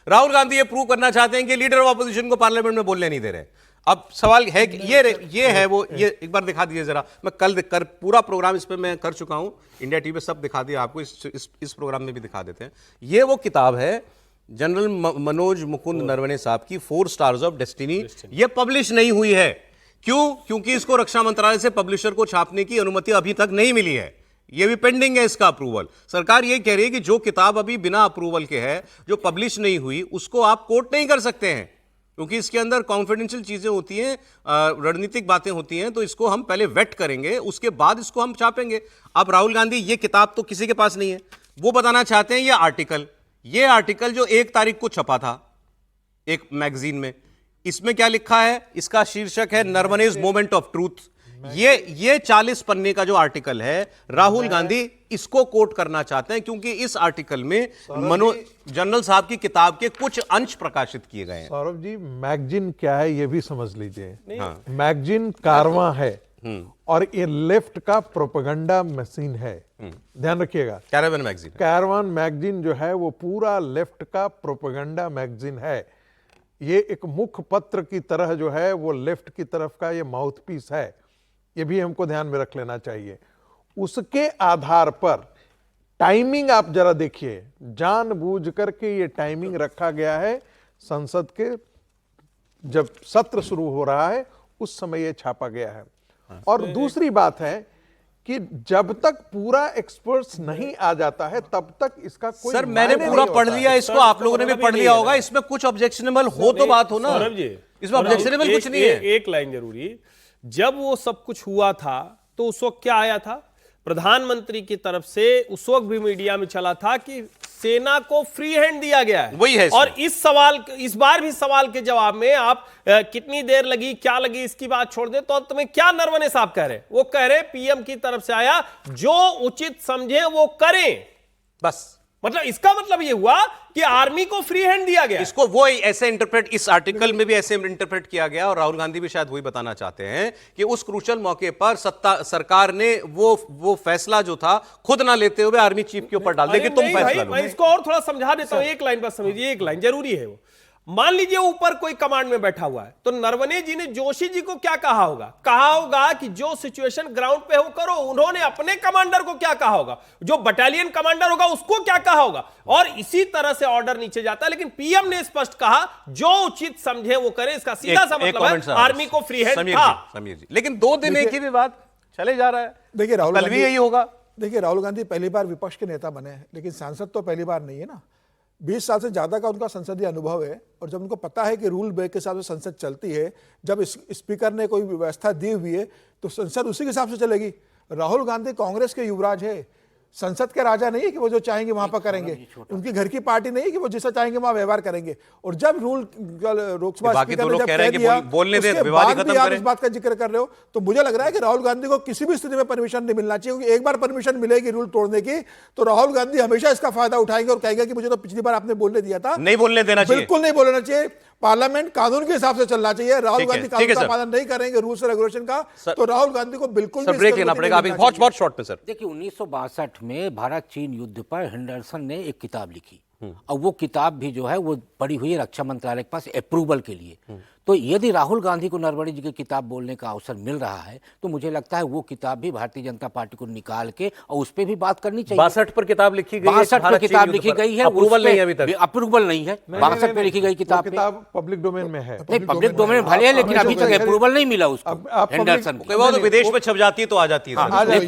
राहुल गांधी ये प्रूव करना चाहते हैं कि लीडर ऑफ अपोजिशन को पार्लियामेंट में बोलने नहीं दे रहे। अब सवाल है कि ये है वो, ये एक बार दिखा दीजिए जरा। मैं कल कर पूरा प्रोग्राम इस पे मैं कर चुका हूं, इंडिया टीवी पे सब दिखा दिया आपको, इस प्रोग्राम में भी दिखा देते हैं। ये वो किताब है जनरल मनोज मुकुंद नरवणे साहब की 4 स्टार्स ऑफ डेस्टिनी। ये पब्लिश नहीं हुई है। क्यों? क्योंकि इसको रक्षा मंत्रालय से पब्लिशर को छापने की अनुमति अभी तक नहीं मिली है, ये भी पेंडिंग है इसका अप्रूवल। सरकार ये कह रही है कि जो किताब अभी बिना अप्रूवल के है, जो पब्लिश नहीं हुई, उसको आप कोट नहीं कर सकते हैं, क्योंकि इसके अंदर कॉन्फिडेंशियल चीजें होती हैं, रणनीतिक बातें होती हैं, तो इसको हम पहले वेट करेंगे, उसके बाद इसको हम छापेंगे। अब राहुल गांधी ये किताब तो किसी के पास नहीं है, वो बताना चाहते हैं ये आर्टिकल जो 1 तारीख को छपा था एक मैगजीन में, इसमें क्या लिखा है? इसका शीर्षक है नरवणेज मोमेंट ऑफ ट्रूथ। ये 40 पन्ने का जो आर्टिकल है, राहुल गांधी इसको कोट करना चाहते हैं, क्योंकि इस आर्टिकल में जनरल साहब की किताब के कुछ अंश प्रकाशित किए गए हैं। सौरभ जी, मैगजीन क्या है ये भी समझ लीजिए। हाँ। मैगजीन कारवां है और ये लेफ्ट का प्रोपेगेंडा मशीन है, ध्यान रखिएगा। कारवां मैगजीन जो है वो पूरा लेफ्ट का प्रोपेगेंडा मैगजीन है। ये एक मुख्य पत्र की तरह जो है वो लेफ्ट की तरफ का ये माउथपीस है, ये भी हमको ध्यान में रख लेना चाहिए। उसके आधार पर टाइमिंग आप जरा देखिए, जानबूझ करके ये टाइमिंग रखा गया है। संसद के जब सत्र शुरू हो रहा है उस समय ये छापा गया है। और दूसरी बात है कि जब तक पूरा एक्सपर्ट्स नहीं आ जाता है तब तक इसका कोई सर, मैंने पूरा पढ़ लिया इसको, आप लोगों ने भी पढ़ लिया होगा। इसमें कुछ ऑब्जेक्शनेबल हो तो बात हो ना, इसमें ऑब्जेक्शनेबल कुछ नहीं है। एक लाइन जरूरी, जब वो सब कुछ हुआ था तो उस वक्त क्या आया था? प्रधानमंत्री की तरफ से उस वक्त भी मीडिया में चला था कि सेना को फ्री हैंड दिया गया है, वही है। और इस बार भी सवाल के जवाब में आप कितनी देर लगी, क्या लगी, इसकी बात छोड़ दे, तो तुम्हें क्या नरवणे साहब कह रहे? वो कह रहे पीएम की तरफ से आया, जो उचित समझे वो करें, बस। मतलब इसका मतलब ये हुआ कि आर्मी को फ्री हैंड दिया गया। इसको वो ऐसे इंटरप्रेट, इस आर्टिकल में भी ऐसे इंटरप्रेट किया गया, और राहुल गांधी भी शायद वही बताना चाहते हैं कि उस क्रूशल मौके पर सरकार ने वो फैसला जो था खुद ना लेते हुए आर्मी चीफ के ऊपर डाल दे कि तुम फैसला लो। मैं इसको और थोड़ा समझा देता हूं, एक लाइन बस समझिए, एक लाइन जरूरी है वो। मान लीजिए ऊपर कोई कमांड में बैठा हुआ है, तो नरवणे जी ने जोशी जी को क्या कहा होगा? कहा होगा कि जो सिचुएशन ग्राउंड पे हो करो। उन्होंने अपने कमांडर को क्या कहा होगा? जो बटालियन कमांडर होगा उसको क्या कहा होगा? और इसी तरह से ऑर्डर नीचे जाता है। लेकिन पीएम ने स्पष्ट कहा जो उचित समझे वो करे। इसका सीधा सा मतलब है आर्मी को फ्री हैंड था। समीर जी, लेकिन 2 दिन एक ही विवाद चले जा रहा है। देखिए राहुल कल भी यही होगा। देखिए राहुल गांधी पहली बार विपक्ष के नेता बने हैं, लेकिन सांसद तो पहली बार नहीं है ना। 20 साल से ज्यादा का उनका संसदीय अनुभव है, और जब उनको पता है कि रूल ब्रेक के हिसाब से संसद चलती है, जब स्पीकर ने कोई व्यवस्था दी हुई है तो संसद उसी के हिसाब से चलेगी। राहुल गांधी कांग्रेस के युवराज है, संसद के राजा नहीं है कि वो जो चाहेंगे वहां पर करेंगे। उनकी घर की पार्टी नहीं है कि वो जैसा चाहेंगे वहां व्यवहार करेंगे। और जब रूल लोकसभा स्पीकर ने जब कह दिया, उसके बाद भी आप इस बात का जिक्र कर रहे हो, तो मुझे लग रहा है कि राहुल गांधी को किसी भी स्थिति में परमिशन नहीं मिलना चाहिए, क्योंकि एक बार परमिशन मिलेगी रूल तोड़ने की तो राहुल गांधी हमेशा इसका फायदा उठाएंगे और कहेंगे कि मुझे तो पिछली बार आपने बोलने दिया था। नहीं बोलने देना चाहिए, बिल्कुल नहीं बोलना चाहिए। पार्लियामेंट कानून के हिसाब से चलना चाहिए। राहुल गांधी कानून का पालन नहीं करेंगे, रूल्स रेगुलेशन का, तो राहुल गांधी को बिल्कुल ब्रेक लेना पड़ेगा। अभी बहुत शॉर्ट में सर, देखिए 1962 में भारत चीन युद्ध पर हेंडरसन ने एक किताब लिखी, और वो किताब भी जो है वो पड़ी हुई है रक्षा मंत्रालय के पास अप्रूवल के लिए। तो यदि राहुल गांधी को नरवणे जी की किताब बोलने का अवसर मिल रहा है तो मुझे लगता है वो किताब भी भारतीय जनता पार्टी को निकाल के और उस पर भी बात करनी चाहिए। 62 पर किताब लिखी गई है, 62 पर किताब लिखी गई है, अप्रूवल नहीं है अभी तक, अप्रूवल नहीं है। 62 पे लिखी गई किताब पब्लिक डोमेन में है। नहीं, पब्लिक डोमेन भले है, लेकिन अभी तक अप्रूवल नहीं मिला उसको। हेंडरसन विदेश में छप जाती है तो आ जाती है।